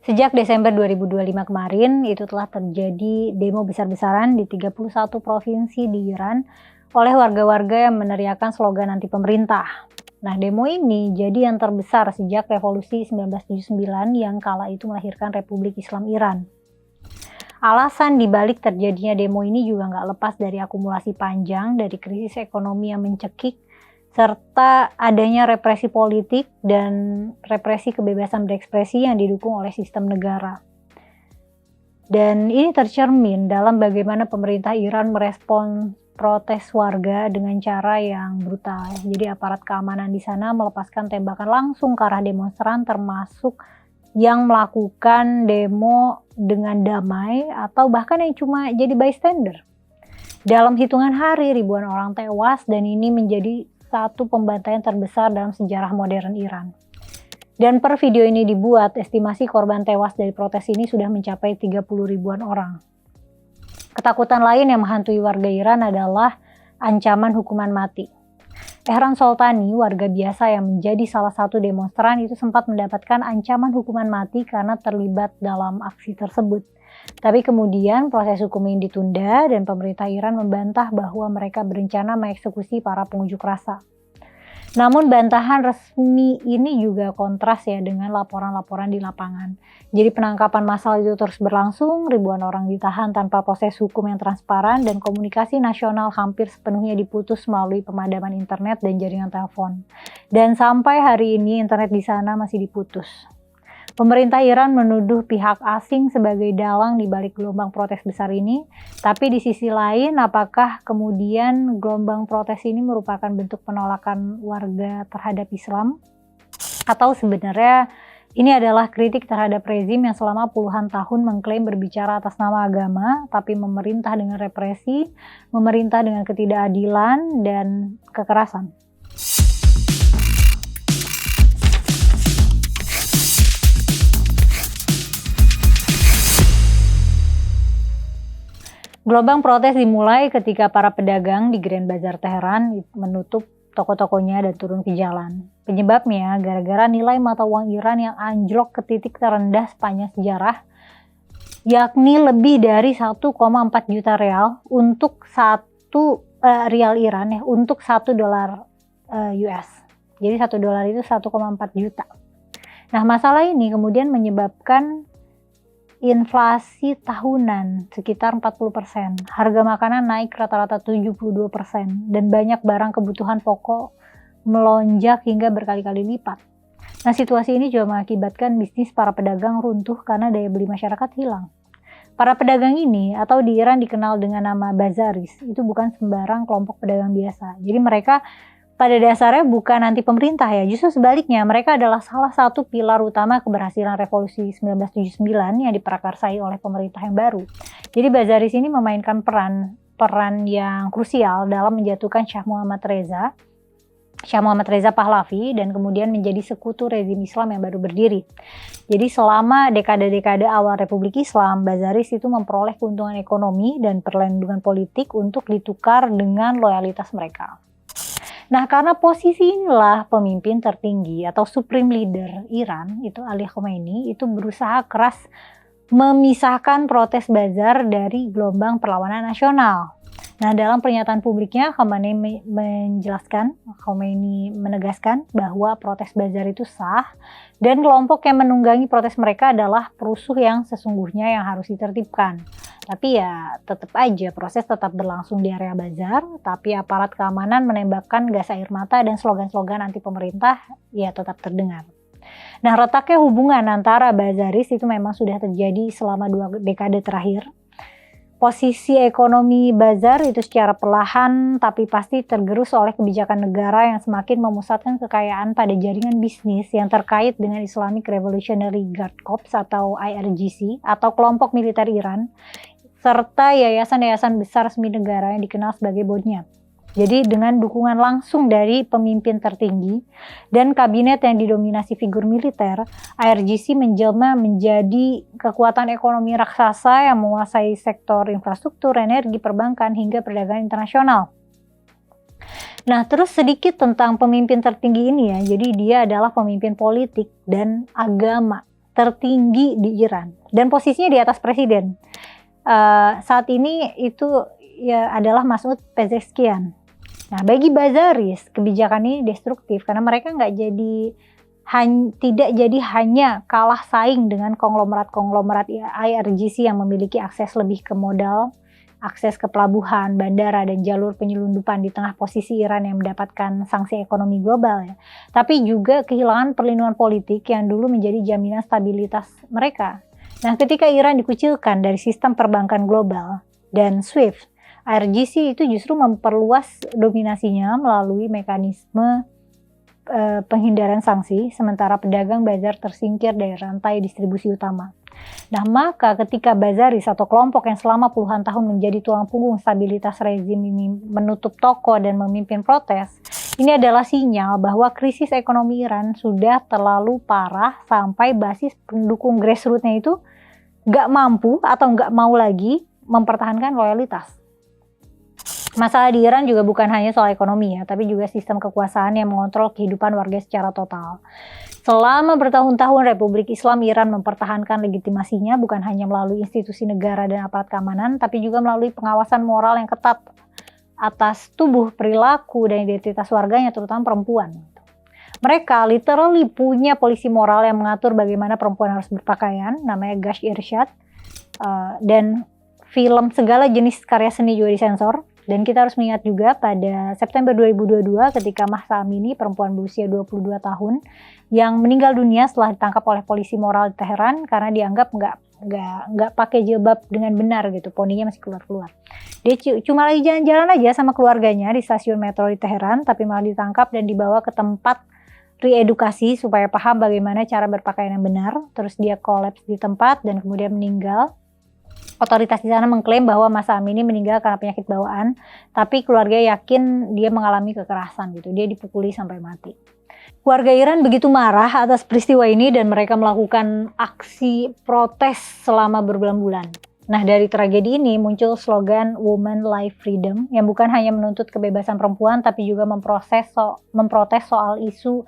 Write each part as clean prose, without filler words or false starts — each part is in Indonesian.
Sejak Desember 2025 kemarin, itu telah terjadi demo besar-besaran di 31 provinsi di Iran oleh warga-warga yang meneriakan slogan anti pemerintah. Nah, demo ini jadi yang terbesar sejak revolusi 1979 yang kala itu melahirkan Republik Islam Iran. Alasan dibalik terjadinya demo ini juga nggak lepas dari akumulasi panjang dari krisis ekonomi yang mencekik, serta adanya represi politik dan represi kebebasan berekspresi yang didukung oleh sistem negara. Dan ini tercermin dalam bagaimana pemerintah Iran merespon protes warga dengan cara yang brutal. Jadi aparat keamanan di sana melepaskan tembakan langsung ke arah demonstran, termasuk yang melakukan demo dengan damai atau bahkan yang cuma jadi bystander. Dalam hitungan hari ribuan orang tewas dan ini menjadi satu pembantaian terbesar dalam sejarah modern Iran. Dan per video ini dibuat, estimasi korban tewas dari protes ini sudah mencapai 30 ribuan orang. Ketakutan lain yang menghantui warga Iran adalah ancaman hukuman mati. Ehran Soltani, warga biasa yang menjadi salah satu demonstran, itu sempat mendapatkan ancaman hukuman mati karena terlibat dalam aksi tersebut. Tapi kemudian proses hukum ini ditunda dan pemerintah Iran membantah bahwa mereka berencana mengeksekusi para pengunjuk rasa. Namun bantahan resmi ini juga kontras ya dengan laporan-laporan di lapangan. Jadi penangkapan massal itu terus berlangsung, ribuan orang ditahan tanpa proses hukum yang transparan dan komunikasi nasional hampir sepenuhnya diputus melalui pemadaman internet dan jaringan telepon. Dan sampai hari ini internet di sana masih diputus. Pemerintah Iran menuduh pihak asing sebagai dalang di balik gelombang protes besar ini, tapi di sisi lain apakah kemudian gelombang protes ini merupakan bentuk penolakan warga terhadap Islam? Atau sebenarnya ini adalah kritik terhadap rezim yang selama puluhan tahun mengklaim berbicara atas nama agama, tapi memerintah dengan represi, memerintah dengan ketidakadilan dan kekerasan. Gelombang protes dimulai ketika para pedagang di Grand Bazar Teheran menutup toko-tokonya dan turun ke jalan. Penyebabnya gara-gara nilai mata uang Iran yang anjlok ke titik terendah sepanjang sejarah, yakni lebih dari 1,4 juta real untuk rial Iran ya, untuk $1 US. Jadi $1 itu 1,4 juta. Nah, masalah ini kemudian menyebabkan inflasi tahunan sekitar 40%, harga makanan naik rata-rata 72%, dan banyak barang kebutuhan pokok melonjak hingga berkali-kali lipat. Nah, situasi ini juga mengakibatkan bisnis para pedagang runtuh karena daya beli masyarakat hilang. Para pedagang ini atau di Iran dikenal dengan nama bazaris, itu bukan sembarang kelompok pedagang biasa. Jadi mereka pada dasarnya bukan anti pemerintah ya, justru sebaliknya mereka adalah salah satu pilar utama keberhasilan revolusi 1979 yang diprakarsai oleh pemerintah yang baru. Jadi bazaris ini memainkan peran yang krusial dalam menjatuhkan Shah Muhammad Reza Pahlavi dan kemudian menjadi sekutu rezim Islam yang baru berdiri. Jadi selama dekade-dekade awal Republik Islam, bazaris itu memperoleh keuntungan ekonomi dan perlindungan politik untuk ditukar dengan loyalitas mereka. Nah, karena posisi inilah pemimpin tertinggi atau supreme leader Iran, itu Ali Khamenei, itu berusaha keras memisahkan protes bazar dari gelombang perlawanan nasional. Nah, dalam pernyataan publiknya, Khamenei menegaskan bahwa protes bazar itu sah dan kelompok yang menunggangi protes mereka adalah perusuh yang sesungguhnya yang harus ditertibkan. Tapi ya tetap aja proses tetap berlangsung di area bazar, tapi aparat keamanan menembakkan gas air mata dan slogan-slogan anti pemerintah ya tetap terdengar. Nah, retaknya hubungan antara bazaris itu memang sudah terjadi selama 2 dekade terakhir. Posisi ekonomi bazar itu secara perlahan tapi pasti tergerus oleh kebijakan negara yang semakin memusatkan kekayaan pada jaringan bisnis yang terkait dengan Islamic Revolutionary Guard Corps atau IRGC atau kelompok militer Iran, serta yayasan-yayasan besar semi negara yang dikenal sebagai Bodnyat. Jadi dengan dukungan langsung dari pemimpin tertinggi dan kabinet yang didominasi figur militer, IRGC menjelma menjadi kekuatan ekonomi raksasa yang menguasai sektor infrastruktur, energi, perbankan, hingga perdagangan internasional. Nah, terus sedikit tentang pemimpin tertinggi ini ya. Jadi dia adalah pemimpin politik dan agama. tertinggi di Iran dan posisinya di atas presiden. Saat ini itu ya adalah Masoud Pezeshkian. Nah, bagi Bazaris kebijakan ini destruktif karena mereka tidak jadi hanya kalah saing dengan konglomerat IRGC yang memiliki akses lebih ke modal, akses ke pelabuhan, bandara, dan jalur penyelundupan di tengah posisi Iran yang mendapatkan sanksi ekonomi global ya. Tapi juga kehilangan perlindungan politik yang dulu menjadi jaminan stabilitas mereka. Nah, ketika Iran dikucilkan dari sistem perbankan global dan SWIFT, IRGC itu justru memperluas dominasinya melalui mekanisme penghindaran sanksi, sementara pedagang bazar tersingkir dari rantai distribusi utama. Nah, maka ketika Bazaris atau kelompok yang selama puluhan tahun menjadi tulang punggung stabilitas rezim ini menutup toko dan memimpin protes, ini adalah sinyal bahwa krisis ekonomi Iran sudah terlalu parah sampai basis pendukung grassroots-nya itu nggak mampu atau nggak mau lagi mempertahankan loyalitas. Masalah di Iran juga bukan hanya soal ekonomi ya, tapi juga sistem kekuasaan yang mengontrol kehidupan warga secara total. Selama bertahun-tahun Republik Islam Iran mempertahankan legitimasinya bukan hanya melalui institusi negara dan aparat keamanan, tapi juga melalui pengawasan moral yang ketat atas tubuh, perilaku, dan identitas warganya, terutama perempuan. Mereka literally punya polisi moral yang mengatur bagaimana perempuan harus berpakaian, namanya Gash Irshad, dan film segala jenis karya seni juga disensor. Dan kita harus mengingat juga pada September 2022 ketika Mahsa Amini, perempuan berusia 22 tahun, yang meninggal dunia setelah ditangkap oleh polisi moral di Teheran karena dianggap nggak pakai jilbab dengan benar gitu, poninya masih keluar-keluar. Dia cuma lagi jalan-jalan aja sama keluarganya di stasiun metro di Teheran, tapi malah ditangkap dan dibawa ke tempat reedukasi supaya paham bagaimana cara berpakaian yang benar. Terus dia kolaps di tempat dan kemudian meninggal. Otoritas di sana mengklaim bahwa Mahsa Amini meninggal karena penyakit bawaan, tapi keluarga yakin dia mengalami kekerasan gitu. Dia dipukuli sampai mati. Warga Iran begitu marah atas peristiwa ini dan mereka melakukan aksi protes selama berbulan-bulan. Nah, dari tragedi ini muncul slogan Women Life Freedom yang bukan hanya menuntut kebebasan perempuan tapi juga memprotes soal isu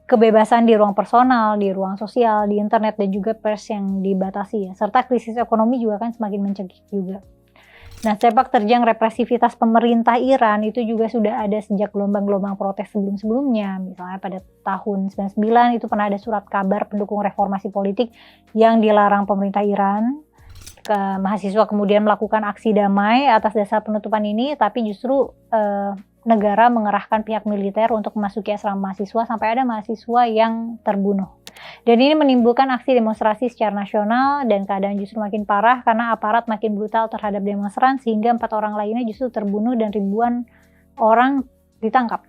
kebebasan di ruang personal, di ruang sosial, di internet, dan juga pers yang dibatasi ya. Serta krisis ekonomi juga kan semakin mencekik juga. Nah, sepak terjang represivitas pemerintah Iran itu juga sudah ada sejak gelombang-gelombang protes sebelum-sebelumnya. Misalnya pada tahun 99 itu pernah ada surat kabar pendukung reformasi politik yang dilarang pemerintah Iran. Mahasiswa kemudian melakukan aksi damai atas dasar penutupan ini, tapi justru negara mengerahkan pihak militer untuk memasuki asrama mahasiswa sampai ada mahasiswa yang terbunuh. Dan ini menimbulkan aksi demonstrasi secara nasional dan keadaan justru makin parah karena aparat makin brutal terhadap demonstran sehingga 4 orang lainnya justru terbunuh dan ribuan orang ditangkap.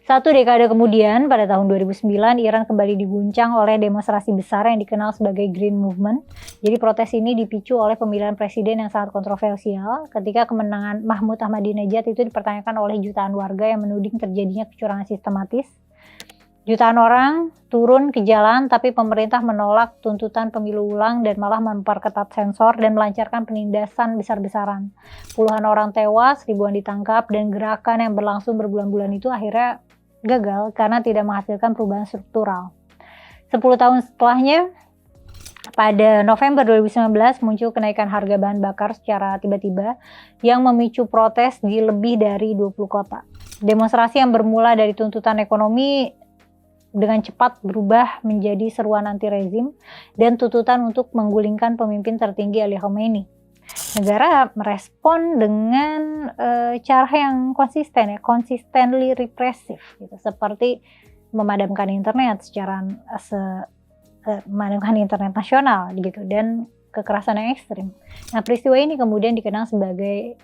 1 dekade kemudian, pada tahun 2009, Iran kembali diguncang oleh demonstrasi besar yang dikenal sebagai Green Movement. Jadi protes ini dipicu oleh pemilihan presiden yang sangat kontroversial ketika kemenangan Mahmud Ahmadinejad itu dipertanyakan oleh jutaan warga yang menuding terjadinya kecurangan sistematis. Jutaan orang turun ke jalan tapi pemerintah menolak tuntutan pemilu ulang dan malah memperketat sensor dan melancarkan penindasan besar-besaran. Puluhan orang tewas, ribuan ditangkap, dan gerakan yang berlangsung berbulan-bulan itu akhirnya gagal karena tidak menghasilkan perubahan struktural. 10 tahun setelahnya, pada November 2019 muncul kenaikan harga bahan bakar secara tiba-tiba yang memicu protes di lebih dari 20 kota. Demonstrasi yang bermula dari tuntutan ekonomi dengan cepat berubah menjadi seruan anti-rezim dan tuntutan untuk menggulingkan pemimpin tertinggi Ali Khamenei. Negara merespon dengan cara yang konsisten ya, consistently represif gitu, seperti memadamkan internet memadamkan internet nasional gitu dan kekerasan yang ekstrim. Nah, peristiwa ini kemudian dikenal sebagai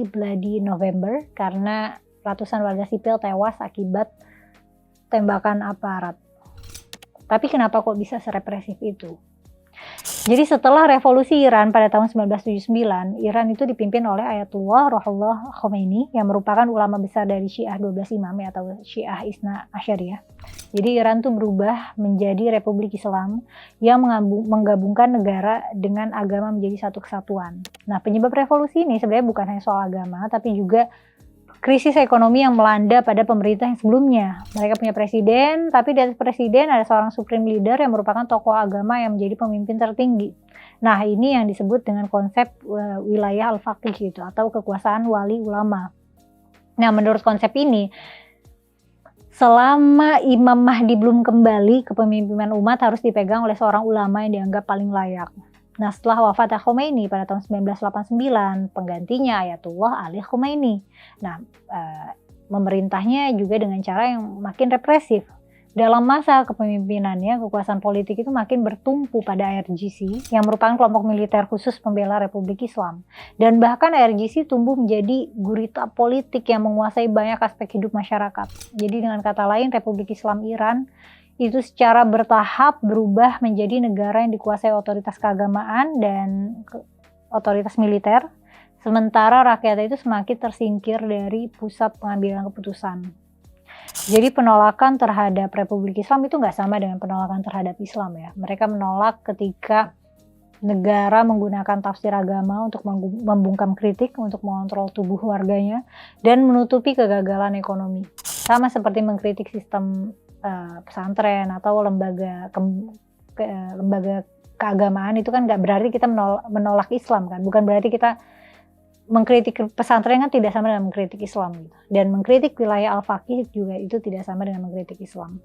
Bloody November karena ratusan warga sipil tewas akibat tembakan aparat. Tapi kenapa kok bisa serepresif itu? Jadi setelah revolusi Iran pada tahun 1979, Iran itu dipimpin oleh Ayatullah Ruhollah Khomeini yang merupakan ulama besar dari Syiah 12 Imam atau Syiah Isna Asyariyah. Jadi Iran itu berubah menjadi Republik Islam yang menggabungkan negara dengan agama menjadi satu kesatuan. Nah, penyebab revolusi ini sebenarnya bukan hanya soal agama, tapi juga krisis ekonomi yang melanda pada pemerintah yang sebelumnya. Mereka punya presiden, tapi di atas presiden ada seorang supreme leader yang merupakan tokoh agama yang menjadi pemimpin tertinggi. Nah, ini yang disebut dengan konsep wilayah al-faqih gitu, atau kekuasaan wali ulama. Nah, menurut konsep ini, selama Imam Mahdi belum kembali, kepemimpinan umat harus dipegang oleh seorang ulama yang dianggap paling layak. Nah, setelah wafat Khomeini pada tahun 1989, penggantinya Ayatullah Ali Khomeini. Nah, memerintahnya juga dengan cara yang makin represif. Dalam masa kepemimpinannya, kekuasaan politik itu makin bertumpu pada IRGC yang merupakan kelompok militer khusus pembela Republik Islam. Dan bahkan IRGC tumbuh menjadi gurita politik yang menguasai banyak aspek hidup masyarakat. Jadi dengan kata lain, Republik Islam Iran itu secara bertahap berubah menjadi negara yang dikuasai otoritas keagamaan dan otoritas militer, sementara rakyat itu semakin tersingkir dari pusat pengambilan keputusan. Jadi penolakan terhadap Republik Islam itu nggak sama dengan penolakan terhadap Islam ya. Mereka menolak ketika negara menggunakan tafsir agama untuk membungkam kritik, untuk mengontrol tubuh warganya, dan menutupi kegagalan ekonomi. Sama seperti mengkritik sistem pesantren atau lembaga keagamaan, itu kan nggak berarti kita menolak Islam kan, bukan berarti kita mengkritik pesantren kan tidak sama dengan mengkritik Islam gitu. Dan mengkritik wilayah al-faqih juga itu tidak sama dengan mengkritik Islam.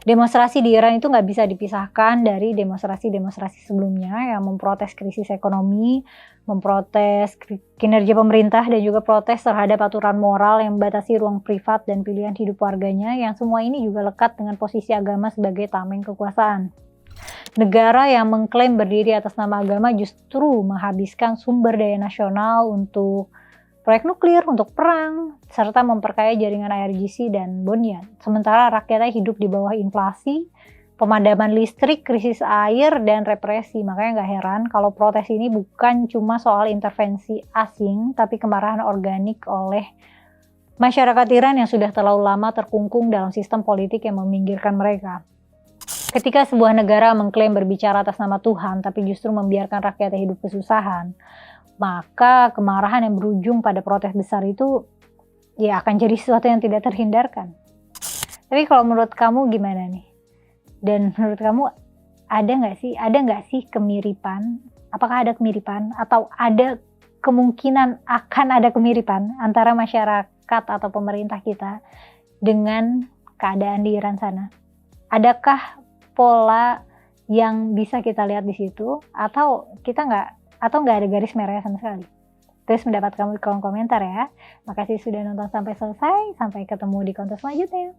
Demonstrasi di Iran itu nggak bisa dipisahkan dari demonstrasi-demonstrasi sebelumnya yang memprotes krisis ekonomi, memprotes kinerja pemerintah, dan juga protes terhadap aturan moral yang membatasi ruang privat dan pilihan hidup warganya, yang semua ini juga lekat dengan posisi agama sebagai tameng kekuasaan. Negara yang mengklaim berdiri atas nama agama justru menghabiskan sumber daya nasional untuk proyek nuklir, untuk perang, serta memperkaya jaringan IRGC dan Bonyan. Sementara rakyatnya hidup di bawah inflasi, pemadaman listrik, krisis air, dan represi. Makanya nggak heran kalau protes ini bukan cuma soal intervensi asing, tapi kemarahan organik oleh masyarakat Iran yang sudah terlalu lama terkungkung dalam sistem politik yang meminggirkan mereka. Ketika sebuah negara mengklaim berbicara atas nama Tuhan, tapi justru membiarkan rakyatnya hidup kesusahan, maka kemarahan yang berujung pada protes besar itu ya akan jadi sesuatu yang tidak terhindarkan. Tapi kalau menurut kamu gimana nih? Dan menurut kamu ada nggak sih kemiripan? Apakah ada kemiripan atau ada kemungkinan akan ada kemiripan antara masyarakat atau pemerintah kita dengan keadaan di Iran sana? Adakah pola yang bisa kita lihat di situ, atau nggak ada garis merahnya sama sekali? Terus pendapat kamu di kolom komentar ya. Makasih sudah nonton sampai selesai. Sampai ketemu di konten selanjutnya.